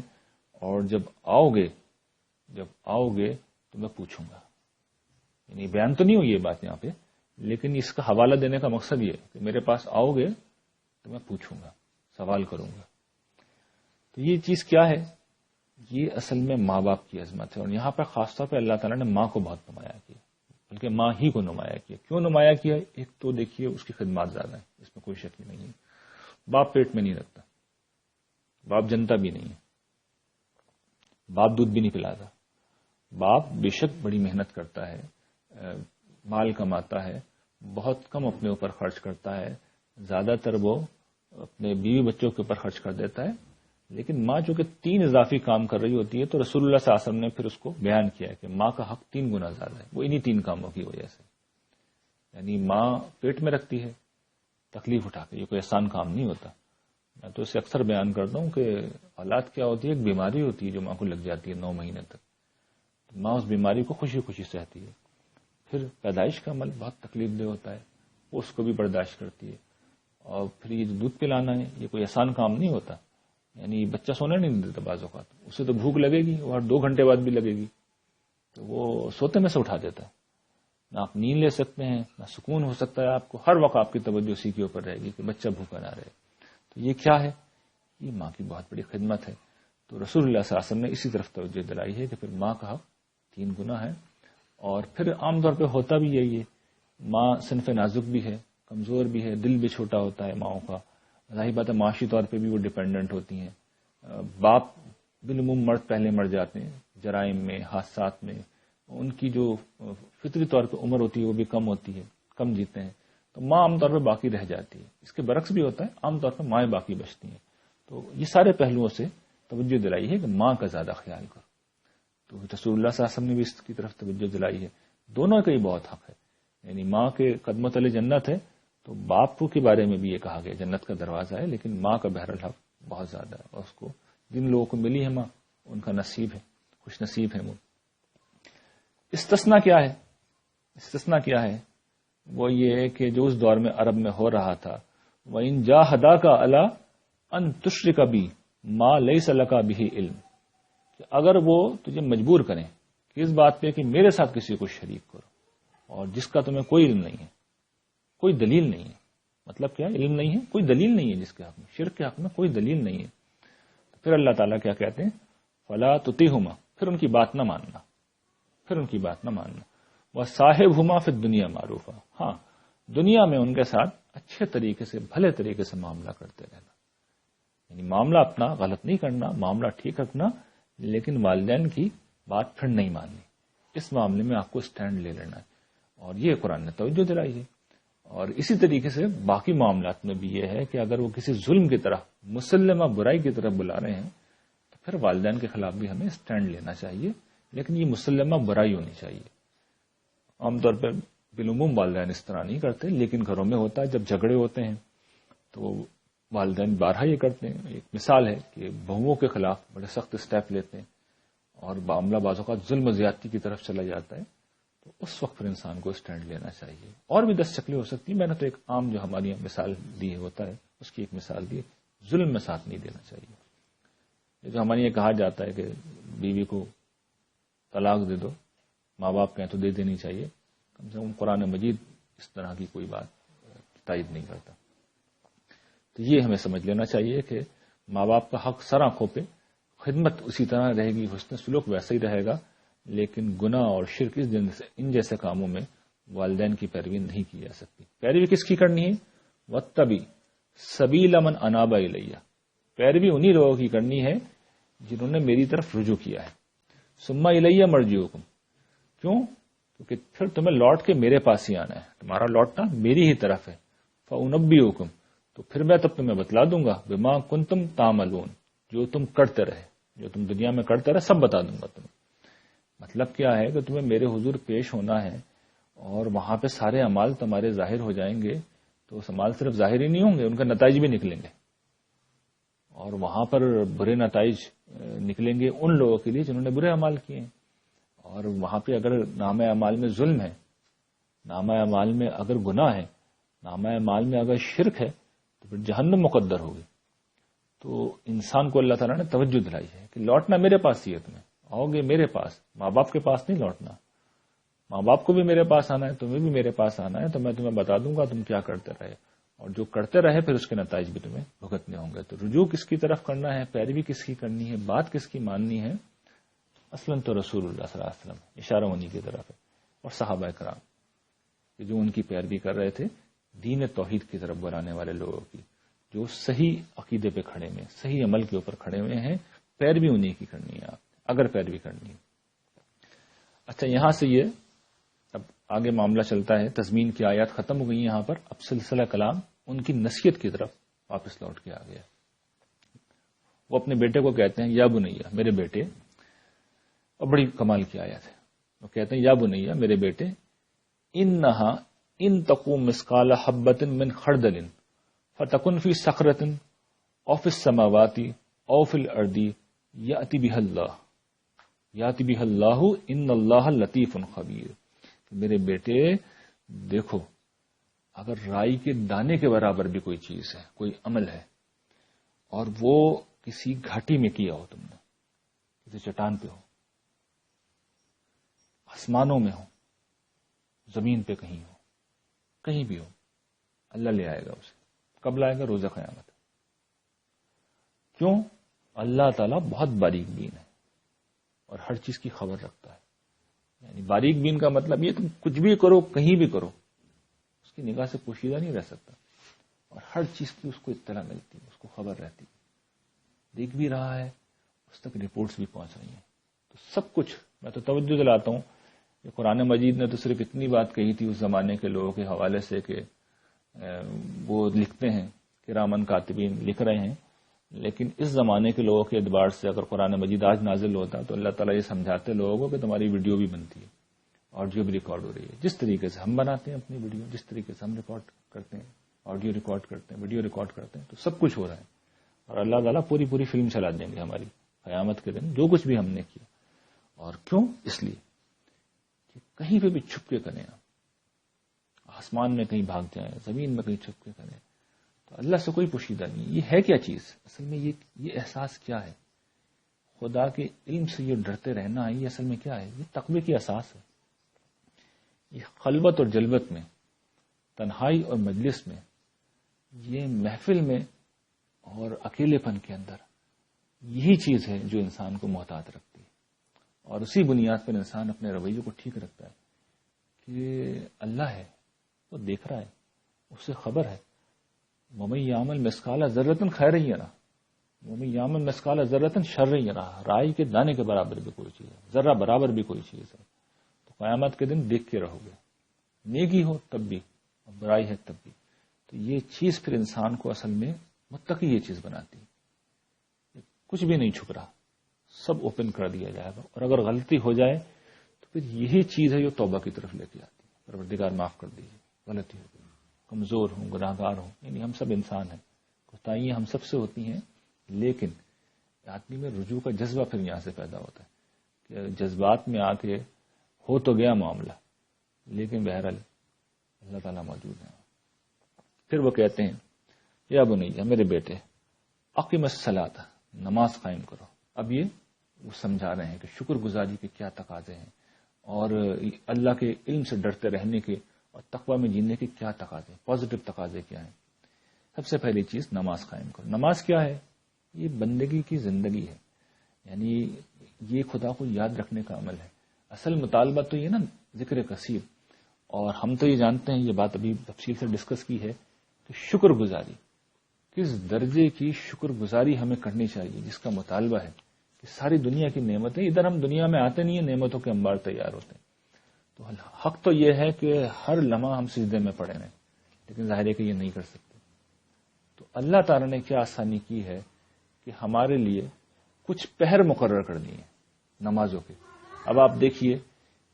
S1: اور جب آؤ گے جب آؤ گے تو میں پوچھوں گا. یعنی بیان تو نہیں ہوئی یہ بات یہاں پہ، لیکن اس کا حوالہ دینے کا مقصد یہ ہے کہ میرے پاس آؤ گے تو میں پوچھوں گا، سوال کروں گا. تو یہ چیز کیا ہے؟ یہ اصل میں ماں باپ کی عظمت ہے. اور یہاں پر خاص طور پہ اللہ تعالیٰ نے ماں کو بہت نمایاں کیا، بلکہ ماں ہی کو نمایاں کیا. کیوں نمایاں کیا؟ ایک تو دیکھیے اس کی خدمات زیادہ ہے، اس میں کوئی شک ہی نہیں ہے. باپ پیٹ میں نہیں رکھتا، باپ جنتا بھی نہیں ہے، باپ دودھ بھی نہیں پلاتا. باپ بے شک بڑی محنت کرتا ہے، مال کماتا ہے، بہت کم اپنے اوپر خرچ کرتا ہے، زیادہ تر وہ اپنے بیوی بچوں کے اوپر خرچ کر دیتا ہے. لیکن ماں چونکہ 3 اضافی کام کر رہی ہوتی ہے، تو رسول اللہ صلی اللہ علیہ وسلم نے پھر اس کو بیان کیا ہے کہ ماں کا حق 3 گنا زیادہ ہے، وہ انہی 3 کاموں کی وجہ سے. یعنی ماں پیٹ میں رکھتی ہے تکلیف اٹھا کے، یہ کوئی آسان کام نہیں ہوتا. میں تو اسے اکثر بیان کرتا ہوں کہ اولاد کیا ہوتی ہے، ایک بیماری ہوتی ہے جو ماں کو لگ جاتی ہے 9 مہینے تک. تو ماں اس بیماری کو خوشی خوشی سہتی ہے. پھر پیدائش کا عمل بہت تکلیف دہ ہوتا ہے، وہ اس کو بھی برداشت کرتی ہے. اور پھر یہ جو دودھ پلانا ہے، یہ کوئی آسان کام نہیں ہوتا. یعنی بچہ سونے نہیں دیتا بعض اوقات، اسے تو بھوک لگے گی اور 2 گھنٹے بعد بھی لگے گی، تو وہ سوتے میں سے اٹھا دیتا ہے. نہ آپ نیند لے سکتے ہیں، نہ سکون ہو سکتا ہے آپ کو. ہر وقت آپ کی توجہ اسی کے اوپر رہے گی کہ بچہ بھوکا نہ رہے. تو یہ کیا ہے؟ یہ ماں کی بہت بڑی خدمت ہے. تو رسول اللہ صلی اللہ علیہ وسلم نے اسی طرف توجہ دلائی ہے کہ پھر ماں کا حق 3 گنا ہے. اور پھر عام طور پہ ہوتا بھی یہی ہے، ماں صنف نازک بھی ہے، کمزور بھی ہے، دل بھی چھوٹا ہوتا ہے ماؤں کا. ظاہر بات ہے معاشی طور پہ بھی وہ ڈیپینڈنٹ ہوتی ہیں. باپ بالعموم مرد پہلے مر جاتے ہیں جرائم میں، حادثات میں. ان کی جو فطری طور پہ عمر ہوتی ہے وہ بھی کم ہوتی ہے، کم جیتے ہیں. تو ماں عام طور پہ باقی رہ جاتی ہے. اس کے برعکس بھی ہوتا ہے، عام طور پہ مائیں باقی بچتی ہیں. تو یہ سارے پہلوؤں سے توجہ دلائی ہے کہ ماں کا زیادہ خیال کرو. تو رسول اللہ صلی اللہ علیہ وسلم نے بھی اس کی طرف توجہ دلائی ہے. دونوں کا ہی بہت حق ہے. یعنی ماں کے قدموں تلے جنت ہے، تو باپ کے بارے میں بھی یہ کہا گیا جنت کا دروازہ ہے، لیکن ماں کا بہرحال حق بہت زیادہ ہے. اور اس کو جن لوگوں کو ملی ہے ماں، ان کا نصیب ہے، خوش نصیب ہے وہ. استثناء کیا ہے؟ استثناء کیا ہے؟ وہ یہ ہے کہ جو اس دور میں عرب میں ہو رہا تھا، وَإِن جَاهَدَاكَ عَلَىٰ أَن تُشْرِكَ بِي مَا لَيْسَ لَكَ بِهِ علم، کہ اگر وہ تجھے مجبور کریں کہ اس بات پہ کہ میرے ساتھ کسی کو شریک کرو اور جس کا تمہیں کوئی علم نہیں ہے، کوئی دلیل نہیں ہے. مطلب کیا؟ علم نہیں ہے، کوئی دلیل نہیں ہے جس کے حق میں، شرک کے حق میں کوئی دلیل نہیں ہے. تو پھر اللہ تعالیٰ کیا کہتے ہیں؟ فَلَا تُطِعْهُمَا، پھر ان کی بات نہ ماننا، پھر ان کی بات نہ ماننا. وَصَاحِبْهُمَا فِي الدُّنْيَا مَعْرُوفًا، ہاں دنیا میں ان کے ساتھ اچھے طریقے سے، بھلے طریقے سے معاملہ کرتے رہنا. یعنی معاملہ اپنا غلط نہیں کرنا، معاملہ ٹھیک رکھنا، لیکن والدین کی بات پھر نہیں ماننی. اس معاملے میں آپ کو اسٹینڈ لے لینا ہے. اور یہ قرآن نے توجہ دلائی ہے. اور اسی طریقے سے باقی معاملات میں بھی یہ ہے کہ اگر وہ کسی ظلم کی طرف، مسلمہ برائی کی طرف بلا رہے ہیں، تو پھر والدین کے خلاف بھی ہمیں اسٹینڈ لینا چاہیے، لیکن یہ مسلمہ برائی ہونی چاہیے. عام طور پر بالعموم والدین اس طرح نہیں کرتے، لیکن گھروں میں ہوتا ہے جب جھگڑے ہوتے ہیں تو والدین بارہا یہ کرتے ہیں. ایک مثال ہے کہ بہوؤں کے خلاف بڑے سخت اسٹیپ لیتے ہیں اور معاملہ بعض اوقات ظلم و زیادتی کی طرف چلا جاتا ہے. تو اس وقت پھر انسان کو اسٹینڈ لینا چاہیے. اور بھی 10 شکلیں ہو سکتی ہیں، میں نے تو ایک عام جو ہماری مثال دی ہے ہوتا ہے اس کی ایک مثال دی ہے. ظلم میں ساتھ نہیں دینا چاہیے. یہ جو ہمارے یہ کہا جاتا ہے کہ بیوی کو طلاق دے دو، ماں باپ کہیں تو دے دینی چاہیے، کم سے کم قرآن مجید اس طرح کی کوئی بات تائید نہیں کرتا. تو یہ ہمیں سمجھ لینا چاہیے کہ ماں باپ کا حق سر آنکھوں پہ، خدمت اسی طرح رہے گی، حسن سلوک ویسا ہی رہے گا، لیکن گناہ اور شرک ان جیسے کاموں میں والدین کی پیروی نہیں کی جا سکتی. پیروی کس کی کرنی ہے؟ وَاتَّبِعْ سَبِيلَ مَنْ أَنَابَ إِلَيَّ، پیروی انہی لوگوں کی کرنی ہے جنہوں نے میری طرف رجوع کیا ہے. ثُمَّ إِلَيَّ مَرْجِعُكُمْ، کیوں؟ کیونکہ پھر تمہیں لوٹ کے میرے پاس ہی آنا ہے، تمہارا لوٹنا میری ہی طرف ہے. فَأُنَبِّئُكُمْ، تو پھر میں تب تمہیں بتلا دوں گا، بِمَا كُنتُمْ تَعْمَلُونَ، جو تم کرتے رہے، جو تم دنیا میں کرتے رہے سب بتا دوں گا تمہیں. مطلب کیا ہے کہ تمہیں میرے حضور پیش ہونا ہے اور وہاں پہ سارے اعمال تمہارے ظاہر ہو جائیں گے. تو اعمال صرف ظاہر ہی نہیں ہوں گے، ان کا نتائج بھی نکلیں گے. اور وہاں پر برے نتائج نکلیں گے ان لوگوں کے لیے جنہوں نے برے اعمال کیے ہیں. اور وہاں پہ اگر نامہ اعمال میں ظلم ہے، نامہ اعمال میں اگر گناہ ہے، نامہ اعمال میں اگر شرک ہے، تو پھر جہنم مقدر ہوگی. تو انسان کو اللہ تعالیٰ نے توجہ دلائی ہے کہ لوٹنا میرے پاس ہی ہے تمہیں، آؤ گے میرے پاس، ماں باپ کے پاس نہیں لوٹنا. ماں باپ کو بھی میرے پاس آنا ہے، تمہیں بھی میرے پاس آنا ہے، تو میں تمہیں بتا دوں گا تم کیا کرتے رہے، اور جو کرتے رہے پھر اس کے نتائج بھی تمہیں بھگتنے ہوں گے. تو رجوع کس کی طرف کرنا ہے، پیروی کس کی کرنی ہے، بات کس کی ماننی ہے؟ اصلاً تو رسول اللہ صلی اللہ علیہ وسلم، اشارہ انہی کی طرف ہے، اور صحابہ کرام جو ان کی پیروی کر رہے تھے، دین توحید کی طرف بلانے والے لوگوں کی، جو صحیح عقیدے پہ کھڑے ہوئے، صحیح عمل کے اوپر کھڑے ہوئے ہیں. پیروی انہی کی کرنی ہے آپ اگر پیروی کرنی ہے. اچھا، یہاں سے یہ اب آگے معاملہ چلتا ہے، تضمین کی آیات ختم ہو گئی یہاں پر، اب سلسلہ کلام ان کی نصیحت کی طرف واپس لوٹ کے آ گیا. وہ اپنے بیٹے کو کہتے ہیں یا بنیا، میرے بیٹے، اور بڑی کمال کی آیت ہے. وہ کہتے ہیں یا بنیا، میرے بیٹے، انہا ان تقوم مثقال حبۃ من خردل فتکن فی صخرۃ او فی السماوات او فی الارض یأتی بها اللہ ان اللہ لطیف خبیر. میرے بیٹے دیکھو، اگر رائی کے دانے کے برابر بھی کوئی چیز ہے، کوئی عمل ہے، اور وہ کسی گھاٹی میں کیا ہو، تم نے کسی چٹان پہ ہو، آسمانوں میں ہو، زمین پہ کہیں ہو، کہیں بھی ہو، اللہ لے آئے گا اسے. کب لائے گا؟ روز قیامت. کیوں؟ اللہ تعالیٰ بہت باریک بین ہے اور ہر چیز کی خبر رکھتا ہے. یعنی باریک بین کا مطلب یہ تم کچھ بھی کرو، کہیں بھی کرو، اس کی نگاہ سے پوشیدہ نہیں رہ سکتا، اور ہر چیز کی اس کو اطلاع ملتی ہے، اس کو خبر رہتی ہے، دیکھ بھی رہا ہے، اس تک رپورٹس بھی پہنچ رہی ہیں. تو سب کچھ، میں تو توجہ دلاتا ہوں کہ قرآن مجید نے تو صرف اتنی بات کہی تھی اس زمانے کے لوگوں کے حوالے سے کہ وہ لکھتے ہیں، کرامن کاتبین لکھ رہے ہیں، لیکن اس زمانے کے لوگوں کے اعتبار سے اگر قرآن مجید آج نازل ہوتا تو اللہ تعالیٰ یہ سمجھاتے لوگوں کو کہ تمہاری ویڈیو بھی بنتی ہے، آڈیو بھی ریکارڈ ہو رہی ہے. جس طریقے سے ہم بناتے ہیں اپنی ویڈیو، جس طریقے سے ہم ریکارڈ کرتے ہیں، آڈیو ریکارڈ کرتے ہیں، ویڈیو ریکارڈ کرتے ہیں، تو سب کچھ ہو رہا ہے. اور اللہ تعالیٰ پوری فلم چلا دیں گے ہماری قیامت کے دن، جو کچھ بھی ہم نے کیا. اور کیوں؟ اس لیے کہ کہیں پہ بھی چھپ کے کریں آپ، آسمان میں کہیں بھاگ جائیں، زمین میں کہیں چھپ کے کریں، تو اللہ سے کوئی پوشیدہ نہیں. یہ ہے کیا چیز؟ اصل میں یہ احساس کیا ہے؟ خدا کے علم سے یہ ڈرتے رہنا، یہ اصل میں کیا ہے؟ یہ تقوی کی اساس ہے. یہ خلوت اور جلوت میں، تنہائی اور مجلس میں، یہ محفل میں اور اکیلے پن کے اندر، یہی چیز ہے جو انسان کو محتاط رکھتی ہے. اور اسی بنیاد پر انسان اپنے رویے کو ٹھیک رکھتا ہے کہ اللہ ہے، وہ دیکھ رہا ہے، اس سے خبر ہے. وَمَن يَعْمَلْ مِثْقَالَ ذَرَّةٍ خَيْرًا يَرَهُ وَمَن يَعْمَلْ مِثْقَالَ ذَرَّةٍ شَرًّا يَرَهُ. رائی کے دانے کے برابر بھی کوئی چیز ہے، ذرہ برابر بھی کوئی چیز ہے، تو قیامت کے دن دیکھ کے رہو گے، نیکی ہو تب بھی اور برائی ہے تب بھی. تو یہ چیز پھر انسان کو اصل میں متقی یہ چیز بناتی ہے. کچھ بھی نہیں چھپ رہا، سب اوپن کر دیا جائے گا. اور اگر غلطی ہو جائے تو پھر یہی چیز ہے جو توبہ کی طرف لے کے آتی ہے. پروردگار معاف کر دیجیے، غلطی ہو گئی، کمزور ہوں، گناہگار ہوں، یعنی ہم سب انسان ہیں، کوتاہیاں ہم سب سے ہوتی ہیں، لیکن آدمی میں رجوع کا جذبہ پھر یہاں سے پیدا ہوتا ہے کہ جذبات میں آ کے ہو تو گیا معاملہ، لیکن بہرحال اللہ تعالیٰ موجود ہے. پھر وہ کہتے ہیں یا بنیا، میرے بیٹے، اقیم الصلاۃ، نماز قائم کرو. اب یہ وہ سمجھا رہے ہیں کہ شکر گزاری کے کیا تقاضے ہیں، اور اللہ کے علم سے ڈرتے رہنے کے اور تقوی میں جینے کے کیا تقاضے، پازیٹو تقاضے کیا ہیں. سب سے پہلی چیز نماز قائم کرو. نماز کیا ہے؟ یہ بندگی کی زندگی ہے، یعنی یہ خدا کو یاد رکھنے کا عمل ہے. اصل مطالبہ تو یہ نا ذکر کثیر، اور ہم تو یہ جانتے ہیں، یہ بات ابھی تفصیل سے ڈسکس کی ہے کہ شکر گزاری، کس درجے کی شکر گزاری ہمیں کرنی چاہیے، جس کا مطالبہ ہے کہ ساری دنیا کی نعمتیں، ادھر ہم دنیا میں آتے نہیں ہیں، نعمتوں کے انبار تیار ہوتے ہیں. تو حق تو یہ ہے کہ ہر لمحہ ہم سجدے میں پڑے رہیں، لیکن ظاہر ہے کہ یہ نہیں کر سکتے. تو اللہ تعالیٰ نے کیا آسانی کی ہے کہ ہمارے لیے کچھ پہر مقرر کر دیے نمازوں کے. اب آپ دیکھیے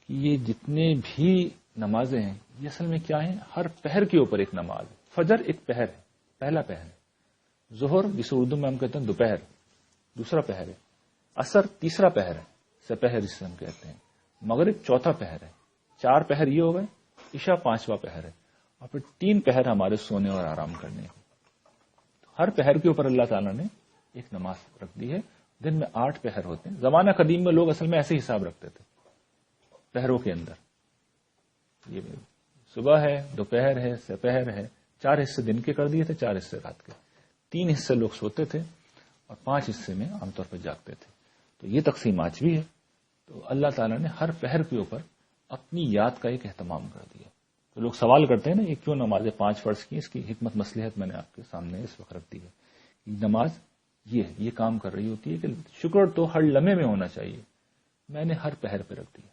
S1: کہ یہ جتنے بھی نمازیں ہیں، یہ اصل میں کیا ہیں؟ ہر پہر کے اوپر ایک نماز ہے. فجر ایک پہر ہے، پہلا پہر ہے. ظہر، جسے اردو میں ہم کہتے ہیں دوپہر، دوسرا پہر ہے. عصر تیسرا پہر ہے، سپہر جسے ہم کہتے ہیں. مغرب چوتھا پہر ہے. 4 پہر یہ ہو گئے. عشاء 5واں پہر ہے. اور پھر 3 پہر ہمارے سونے اور آرام کرنے. ہر پہر کے اوپر اللہ تعالیٰ نے ایک نماز رکھ دی ہے، دن میں 8 پہر ہوتے ہیں. زمانہ قدیم میں لوگ اصل میں ایسے حساب رکھتے تھے پہروں کے اندر. یہ صبح ہے، دوپہر ہے، سپہر ہے. 4 حصے دن کے کر دیے تھے، 4 حصے رات کے. 3 حصے لوگ سوتے تھے اور 5 حصے میں عام طور پہ جاگتے تھے. تو یہ تقسیم آج بھی ہے. تو اللہ تعالیٰ نے ہر پہر کے اوپر اپنی یاد کا ایک اہتمام کر دیا. تو لوگ سوال کرتے ہیں نا یہ کیوں نمازیں 5 فرض کی. اس کی حکمت مصلحت میں نے آپ کے سامنے اس وقت رکھ دی ہے. نماز یہ کام کر رہی ہوتی ہے کہ شکر تو ہر لمحے میں ہونا چاہیے، میں نے ہر پہر پہ رکھ دیا.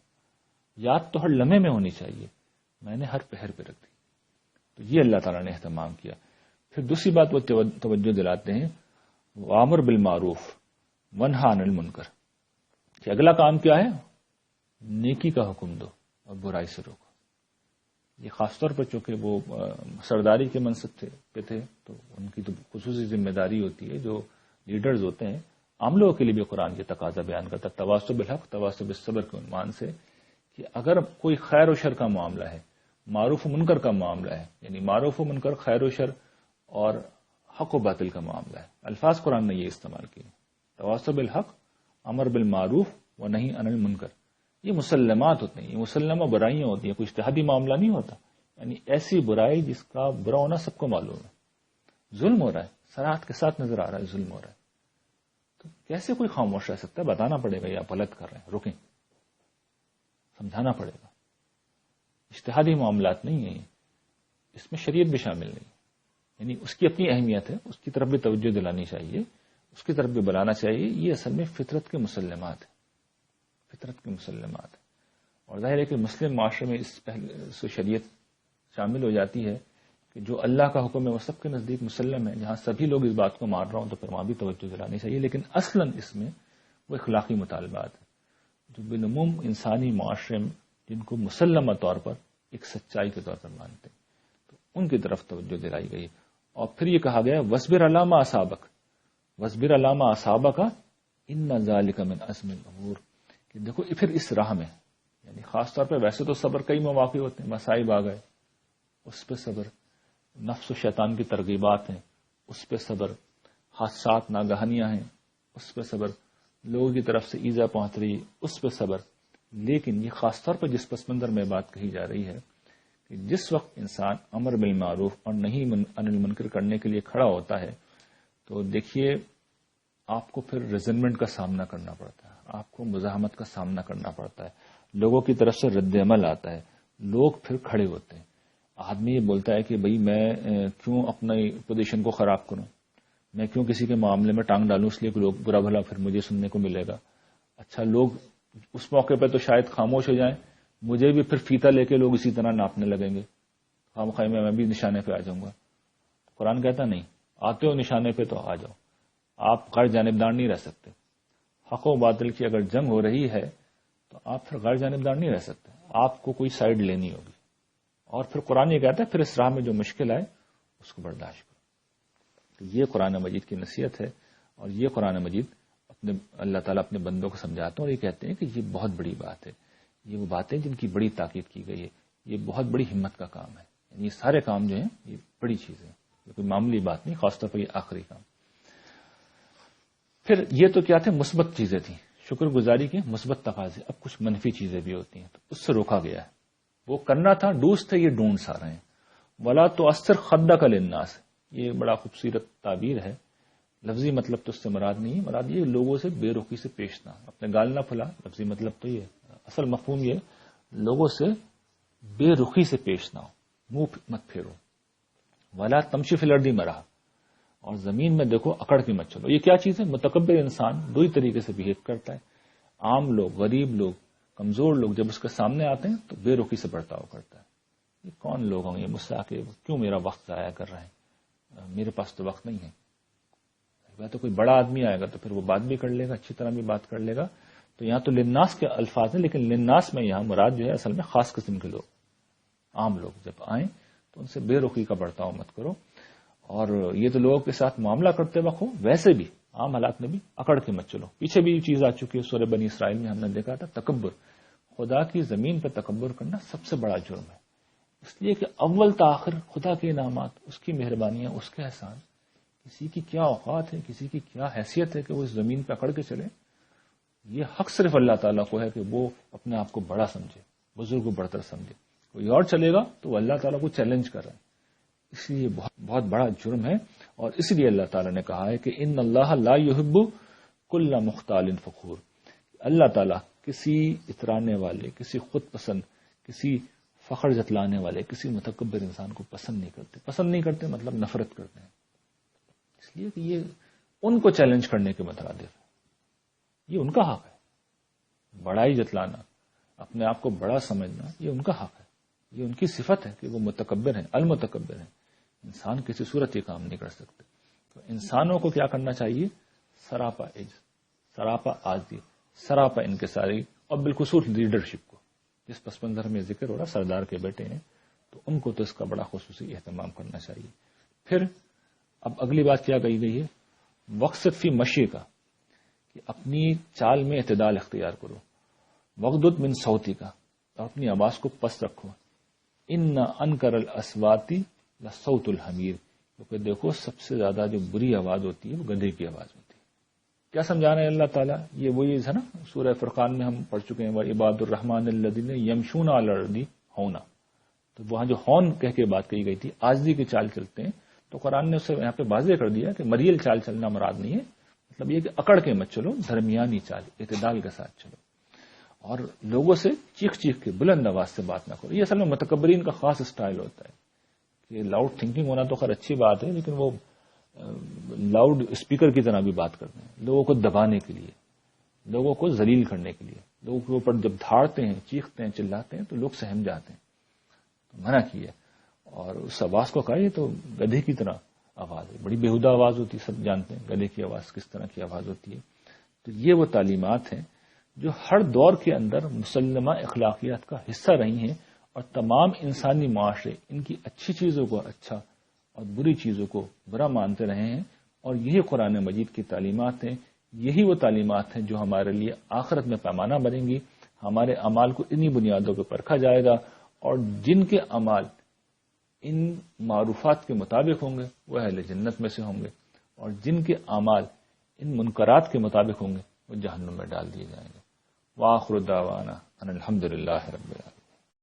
S1: یاد تو ہر لمحے میں ہونی چاہیے، میں نے ہر پہر پہ رکھ دی. تو یہ اللہ تعالیٰ نے اہتمام کیا. پھر دوسری بات وہ توجہ دلاتے ہیں وامر بالمعروف ونہا عن المنکر، کہ اگلا کام کیا ہے؟ نیکی کا حکم دو اور برائی سے روکو. یہ خاص طور پر چونکہ وہ سرداری کے منصب پہ تھے تو ان کی تو خصوصی ذمہ داری ہوتی ہے. جو لیڈرز ہوتے ہیں عام لوگوں کے لیے بھی قرآن یہ تقاضا بیان کرتا ہے تواصی بالحق تواصی بالصبر کے عنوان سے، کہ اگر کوئی خیر و شر کا معاملہ ہے، معروف و منکر کا معاملہ ہے، یعنی معروف و منکر، خیر و شر اور حق و باطل کا معاملہ ہے. الفاظ قرآن نے یہ استعمال کیے، تواصی بالحق، امر بالمعروف و نہی عن المنکر. یہ مسلمات ہوتے ہیں، یہ مسلمہ برائیاں ہوتی ہیں، کوئی اجتہادی معاملہ نہیں ہوتا. یعنی ایسی برائی جس کا برا ہونا سب کو معلوم ہے. ظلم ہو رہا ہے، صراحت کے ساتھ نظر آ رہا ہے ظلم ہو رہا ہے. تو کیسے کوئی خاموش رہ سکتا ہے؟ بتانا پڑے گا یا غلط کر رہے ہیں، رکیں، سمجھانا پڑے گا. اجتہادی معاملات نہیں ہیں، اس میں شریعت بھی شامل نہیں. یعنی اس کی اپنی اہمیت ہے، اس کی طرف بھی توجہ دلانی چاہیے، اس کی طرف بھی بلانا چاہیے. یہ اصل میں فطرت کے مسلمات ہیں، فطرت کے مسلمات ہیں. اور ظاہر ہے کہ مسلم معاشرے میں اس سے شریعت شامل ہو جاتی ہے کہ جو اللہ کا حکم ہے وہ سب کے نزدیک مسلم ہے. جہاں سبھی لوگ اس بات کو مان رہا ہوں تو پھر وہاں بھی توجہ دلانی چاہیے. لیکن اصلاً اس میں وہ اخلاقی مطالبات ہیں جو بالعموم انسانی معاشرے میں جن کو مسلمہ طور پر ایک سچائی کے طور پر مانتے ہیں، تو ان کی طرف توجہ دلائی گئی. اور پھر یہ کہا گیا وَاصْبِرْ عَلَىٰ مَا أَصَابَكَ وَاصْبِرْ عَلَىٰ مَا أَصَابَكَ إِنَّ ذَلِكَ مِنْ عَزْمِ الْأُمُورِ، کہ دیکھو پھر اس راہ میں، یعنی خاص طور پہ ویسے تو صبر کئی مواقع ہوتے ہیں، مصائب آ گئے اس پہ صبر، نفس و شیطان کی ترغیبات ہیں اس پہ صبر، حادثات ناگہانیاں ہیں اس پہ صبر، لوگوں کی طرف سے ایذا پہنچ رہی اس پہ صبر. لیکن یہ خاص طور پہ جس پس منظر میں بات کہی جا رہی ہے کہ جس وقت انسان امر بالمعروف اور نہی عن المنکر کرنے کے لیے کھڑا ہوتا ہے تو دیکھیے آپ کو پھر ریزنمنٹ کا سامنا کرنا پڑتا ہے، آپ کو مزاحمت کا سامنا کرنا پڑتا ہے، لوگوں کی طرف سے رد عمل آتا ہے، لوگ پھر کھڑے ہوتے ہیں. آدمی یہ بولتا ہے کہ بھئی میں کیوں اپنی پوزیشن کو خراب کروں، میں کیوں کسی کے معاملے میں ٹانگ ڈالوں اس لیے کہ لوگ برا بھلا پھر مجھے سننے کو ملے گا. اچھا لوگ اس موقع پہ تو شاید خاموش ہو جائیں، مجھے بھی پھر فیتا لے کے لوگ اسی طرح ناپنے لگیں گے، خواہ میں بھی نشانے پہ آ جاؤں گا. قرآن کہتا نہیں، آتے ہو نشانے پہ تو آ جاؤ، آپ غیر جانبدار نہیں رہ سکتے. حق و باطل کی اگر جنگ ہو رہی ہے تو آپ پھر غیر جانبدار نہیں رہ سکتے، آپ کو کوئی سائڈ لینی ہوگی. اور پھر قرآن یہ کہتا ہے پھر اس راہ میں جو مشکل آئے اس کو برداشت کرو. تو یہ قرآن مجید کی نصیحت ہے، اور یہ قرآن مجید اللہ تعالیٰ اپنے بندوں کو سمجھاتے ہیں اور یہ کہتے ہیں کہ یہ بہت بڑی بات ہے. یہ وہ باتیں جن کی بڑی تاکید کی گئی ہے، یہ بہت بڑی ہمت کا کام ہے. یعنی یہ سارے کام جو ہیں یہ بڑی چیزیں ہیں، یہ کوئی معمولی بات نہیں، خاص طور پر یہ آخری کام. پھر یہ تو کیا تھے؟ مثبت چیزیں تھیں، شکر گزاری کے مثبت تقاضے. اب کچھ منفی چیزیں بھی ہوتی ہیں تو اس سے روکا گیا ہے. وہ کرنا تھا، ڈوز تھے، یہ ڈونٹس آ رہے ہیں. ولا تو اثر خدک للناس، یہ بڑا خوبصورت تعبیر ہے. لفظی مطلب تو اس سے مراد نہیں ہے، مراد یہ لوگوں سے بے رخی سے پیش نہ، اپنے گال نہ پھلا. لفظی مطلب تو یہ، اصل مفہوم یہ لوگوں سے بے رخی سے پیش نہ ہو، منہ مت پھیرو. ولا تمشی فی الارض مرحا، اور زمین میں دیکھو اکڑ کے مت چلو. یہ کیا چیز ہے؟ متکبر انسان دو ہی طریقے سے بہیو کرتا ہے. عام لوگ، غریب لوگ، کمزور لوگ جب اس کے سامنے آتے ہیں تو بے رخی سے برتاؤ کرتا ہے. یہ کون لوگ ہوں یہ مجھ سے آ کے کیوں میرا وقت ضائع کر رہے ہیں، میرے پاس تو وقت نہیں ہے. تو کوئی بڑا آدمی آئے گا تو پھر وہ بات بھی کر لے گا، اچھی طرح بھی بات کر لے گا. تو یہاں تو للناس کے الفاظ ہیں، لیکن للناس میں یہاں مراد جو ہے اصل میں خاص قسم کے لوگ، عام لوگ جب آئیں تو ان سے بے رخی کا برتاؤ مت کرو. اور یہ تو لوگوں کے ساتھ معاملہ کرتے وقت ہو، ویسے بھی عام حالات میں بھی اکڑ کے مت چلو. پیچھے بھی یہ چیز آ چکی ہے سورہ بنی اسرائیل میں، ہم نے دیکھا تھا تکبر. خدا کی زمین پہ تکبر کرنا سب سے بڑا جرم ہے، اس لیے کہ اول تاخر خدا کے انعامات، اس کی مہربانیاں، اس کے احسان کسی کی کیا اوقات ہے، کسی کی کیا حیثیت ہے کہ وہ اس زمین پہ اکڑ کے چلے. یہ حق صرف اللہ تعالیٰ کو ہے کہ وہ اپنے آپ کو بڑا سمجھے، بزرگ کو برتر سمجھے. کوئی اور چلے گا تو وہ اللہ تعالیٰ کو چیلنج کر رہا ہے. اس لیے بہت بڑا جرم ہے. اور اس لیے اللہ تعالیٰ نے کہا ہے کہ ان اللہ لا يحب کل مختال فخور. اللہ تعالیٰ کسی اترانے والے، کسی خود پسند، کسی فخر جتلانے والے، کسی متکبر انسان کو پسند نہیں کرتے. پسند نہیں کرتے مطلب نفرت کرتے ہیں. اس لیے کہ یہ ان کو چیلنج کرنے کے مترادف ہے. یہ ان کا حق ہے. بڑائی جتلانا، اپنے آپ کو بڑا سمجھنا، یہ ان کا حق ہے. یہ ان کی صفت ہے کہ وہ متکبر ہیں، المتکبر ہیں. انسان کسی صورت یہ کام نہیں کر سکتے. تو انسانوں کو کیا کرنا چاہیے؟ سراپا عجز، سراپا عاجزی، سراپا انکساری، اور بالخصوص لیڈرشپ کو. جس پس منظر میں ذکر ہو رہا سردار کے بیٹے ہیں تو ان کو تو اس کا بڑا خصوصی اہتمام کرنا چاہیے. پھر اب اگلی بات کیا کہی گئی ہے؟ وقصد فی مشی کا، کہ اپنی چال میں اعتدال اختیار کرو. وغضض من صوتی کا، اور اپنی آواز کو پست رکھو. ان انکر الاصوات لصوت الحمیر، کیونکہ دیکھو سب سے زیادہ جو بری آواز ہوتی ہے وہ گدھے کی آواز ہوتی ہے. کیا سمجھا رہے ہیں اللہ تعالیٰ؟ یہ وہی ہے نا سورہ فرقان میں ہم پڑھ چکے ہیں، وعباد الرحمن الذین یمشون علی الارض ہونا. تو وہاں جو ہون کہہ کے بات کہی گئی تھی، عاجزی کی چال چلتے ہیں، تو قرآن نے اسے یہاں پہ واضح کر دیا کہ مریل چال چلنا مراد نہیں ہے. مطلب یہ کہ اکڑ کے مت چلو، درمیانی چال، اعتدال کے ساتھ چلو. اور لوگوں سے چیخ چیخ کے بلند آواز سے بات نہ کرو. یہ اصل میں متکبرین کا خاص اسٹائل ہوتا ہے. کہ لاؤڈ تھنکنگ ہونا تو خیر اچھی بات ہے، لیکن وہ لاؤڈ اسپیکر کی طرح بھی بات کرتے ہیں، لوگوں کو دبانے کے لیے، لوگوں کو ذلیل کرنے کے لیے. لوگوں کے اوپر جب دھاڑتے ہیں، چیختے ہیں، چلاتے ہیں تو لوگ سہم جاتے ہیں. تو منع کیا. اور اس آواز کو کہا یہ تو گدھے کی طرح آواز ہے، بڑی بےہودہ آواز ہوتی ہے. سب جانتے ہیں گدھے کی آواز کس طرح کی آواز ہوتی ہے. تو یہ وہ تعلیمات ہیں جو ہر دور کے اندر مسلمہ اخلاقیات کا حصہ رہی ہیں، اور تمام انسانی معاشرے ان کی اچھی چیزوں کو اچھا اور بری چیزوں کو برا مانتے رہے ہیں. اور یہی قرآن مجید کی تعلیمات ہیں. یہی وہ تعلیمات ہیں جو ہمارے لیے آخرت میں پیمانہ بنیں گی. ہمارے اعمال کو انہی بنیادوں پر پرکھا جائے گا، اور جن کے اعمال ان معروفات کے مطابق ہوں گے وہ اہل جنت میں سے ہوں گے، اور جن کے اعمال ان منکرات کے مطابق ہوں گے وہ جہنم میں ڈال دیے جائیں گے. وآخر دعوانا ان الحمد للہ رب العالمین.